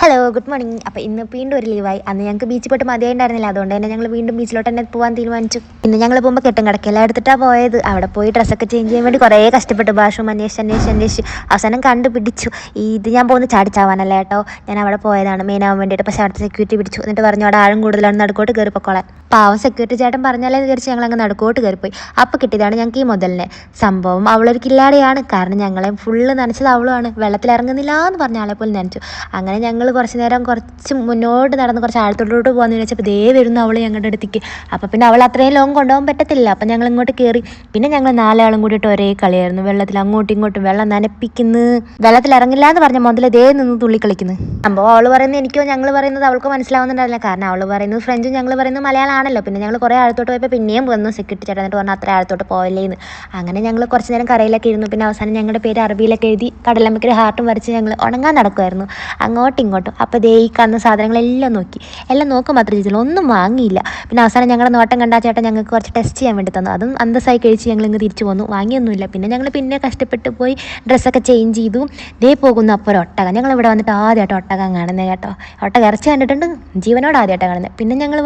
Hello good morning. അപ്പോൾ ഇന്ന് വീണ്ടും ഒരു ലീവായി. അന്ന് ഞങ്ങൾക്ക് ബീച്ചിൽ പോയിട്ട് മതിയായിട്ടുണ്ടായിരുന്നില്ല, അതുകൊണ്ട് തന്നെ ഞങ്ങൾ വീണ്ടും ബീച്ചിലോട്ട് തന്നെ പോകാൻ തീരുമാനിച്ചു. ഇന്ന് ഞങ്ങൾ പോകുമ്പോൾ കെട്ടും കിടക്കെല്ലാം എടുത്തിട്ടാണ് പോയത്. അവിടെ പോയി ഡ്രസ്സൊക്കെ ചേഞ്ച് ചെയ്യാൻ വേണ്ടി കുറേ കഷ്ടപ്പെട്ടു. ബാഷും അന്വേഷിച്ച് അവസാനം കണ്ടുപിടിച്ചു. ഇത് ഞാൻ പോകുന്നത് ചാടിച്ചാവാനല്ല കേട്ടോ, ഞാൻ അവിടെ പോയതാണ് മെയിനാവാൻ വേണ്ടിയിട്ട്. പക്ഷേ അവിടുത്തെ സെക്യൂരിറ്റി പിടിച്ചു. എന്നിട്ട് പറഞ്ഞു അവിടെ ആഴം കൂടുതലാണ്, നടുക്കോട്ട് കയറി പൊക്കോളാൻ. പാവം സെക്യൂരിറ്റി ചേട്ടൻ പറഞ്ഞാലേ വിചാരിച്ച് ഞങ്ങൾ അങ്ങ് നടുക്കോട്ട് കയറിപ്പോയി. അപ്പോൾ കിട്ടിയതാണ് ഞങ്ങൾക്ക് ഈ മുതലിനെ. സംഭവം അവളൊരു കില്ലാടിയാണ്, കാരണം ഞങ്ങളെ ഫുള്ള് നനച്ചത് അവളുമാണ്. വെള്ളത്തിൽ ഇറങ്ങുന്നില്ല എന്ന് പറഞ്ഞ ആളെ പോലും നനച്ചു. അങ്ങനെ ഞങ്ങൾ കുറച്ച് നേരം കുറച്ച് മുന്നോട്ട് നടന്ന് കുറച്ച് ആഴത്തോട്ട് പോകാമെന്ന് വിചാരിച്ചപ്പോൾ ദേ വരുന്നു അവൾ ഞങ്ങളുടെ അടുത്തേക്ക്. അപ്പോൾ പിന്നെ അവൾ അത്രയും ലോങ് കൊണ്ടുപോകാൻ പറ്റത്തില്ല. അപ്പം ഞങ്ങൾ ഇങ്ങോട്ട് കയറി. പിന്നെ ഞങ്ങൾ നാലാളും കൂടിയിട്ട് ഒരേ കളിയായിരുന്നു. വെള്ളത്തിൽ അങ്ങോട്ടും ഇങ്ങോട്ടും വെള്ളം നനപ്പിക്കുന്നു. വെള്ളത്തിൽ ഇറങ്ങില്ല എന്ന് പറഞ്ഞ മുതൽ ദേ നിന്ന് തുള്ളി കളിക്കുന്നു. അപ്പോൾ അവൾ പറയുന്നത് എനിക്കോ ഞങ്ങൾ പറയുന്നത് അവൾക്ക് മനസ്സിലാവുന്നുണ്ടാവില്ല, കാരണം അവൾ പറയുന്നത് ഫ്രഞ്ചും ഞങ്ങൾ പറയുന്നത് മലയാളമാണല്ലോ. പിന്നെ ഞങ്ങൾ കുറേ ആഴത്തോട്ട് പോയപ്പോൾ പിന്നെയും വന്നു സെക്യൂരിറ്റി ചേട്ടൻ, എന്നിട്ട് പറഞ്ഞാൽ അത്ര ആഴത്തോട്ട് പോയില്ലേന്ന്. അങ്ങനെ ഞങ്ങൾ കുറച്ച് നേരം കരയിലൊക്കെ ഇരുന്നു. പിന്നെ അവസാനം ഞങ്ങളുടെ പേര് അറബിയിലൊക്കെ എഴുതി കടലമ്മയ്ക്കൊരു ഹാർട്ടും വരച്ച് ഞങ്ങൾ ഉണങ്ങാൻ നടക്കുമായിരുന്നു അങ്ങോട്ടും ഇങ്ങോട്ടും. അപ്പോൾ ദേ ഈ കാണുന്ന സാധനങ്ങളെല്ലാം നോക്കി, എല്ലാം നോക്കാൻ മാത്രം ചെയ്തില്ല, ഒന്നും വാങ്ങിയില്ല. പിന്നെ അവസാനം ഞങ്ങളുടെ നോട്ടം കണ്ടാ ചേട്ടൻ ഞങ്ങൾക്ക് കുറച്ച് ടെസ്റ്റ് ചെയ്യാൻ വേണ്ടി തന്നു. അതും അന്തസ്സായി കഴിച്ച് ഞങ്ങൾ ഇങ്ങ് തിരിച്ചു പോന്നു. വാങ്ങിയൊന്നുമില്ല. പിന്നെ ഞങ്ങൾ പിന്നെ കഷ്ടപ്പെട്ട് പോയി ഡ്രസ്സൊക്കെ ചേഞ്ച് ചെയ്തു. ദേ പോകുന്നു അപ്പോൾ ഒരു ഒട്ടകം. ഞങ്ങൾ ഇവിടെ വന്നിട്ട് ആദ്യമായിട്ട് ഒട്ടകം കാണുന്നത് കേട്ടോ. ഒട്ടകം ഇറച്ചി കണ്ടിട്ടുണ്ട്, ജീവനോട് ആദ്യമായിട്ടാണ് കാണുന്നത്. പിന്നെ ഞങ്ങൾ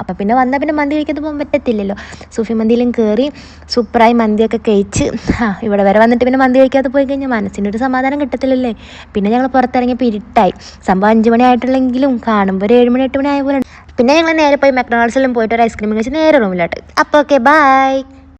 അപ്പോൾ പിന്നെ പിന്നെ മന്തി കഴിക്കാതെ പോകാൻ പറ്റത്തില്ലല്ലോ. സൂഫി മന്തിയിലും കയറി സൂപ്പറായി മന്തിയൊക്കെ കഴിച്ച് ഇവിടെ വരെ വന്നിട്ട് പിന്നെ മന്തി കഴിക്കാതെ പോയി കഴിഞ്ഞാൽ മനസ്സിനൊരു സമാധാനം കിട്ടത്തില്ലല്ലേ. പിന്നെ ഞങ്ങൾ പുറത്തിറങ്ങിയപ്പോൾ ഇരുട്ടായി. സംഭവം 5 മണി ആയിട്ടുള്ളെങ്കിലും കാണുമ്പോൾ ഒരു 7 മണി 8 മണി ആയ പോലെ. പിന്നെ ഞങ്ങൾ നേരെ പോയി മക്ഡൊണാൾഡ്സിലും പോയിട്ട് ഒരു ഐസ്ക്രീം കഴിച്ച് നേരെ റൂമിലോട്ട്. അപ്പോൾ ഓക്കെ, ബൈ.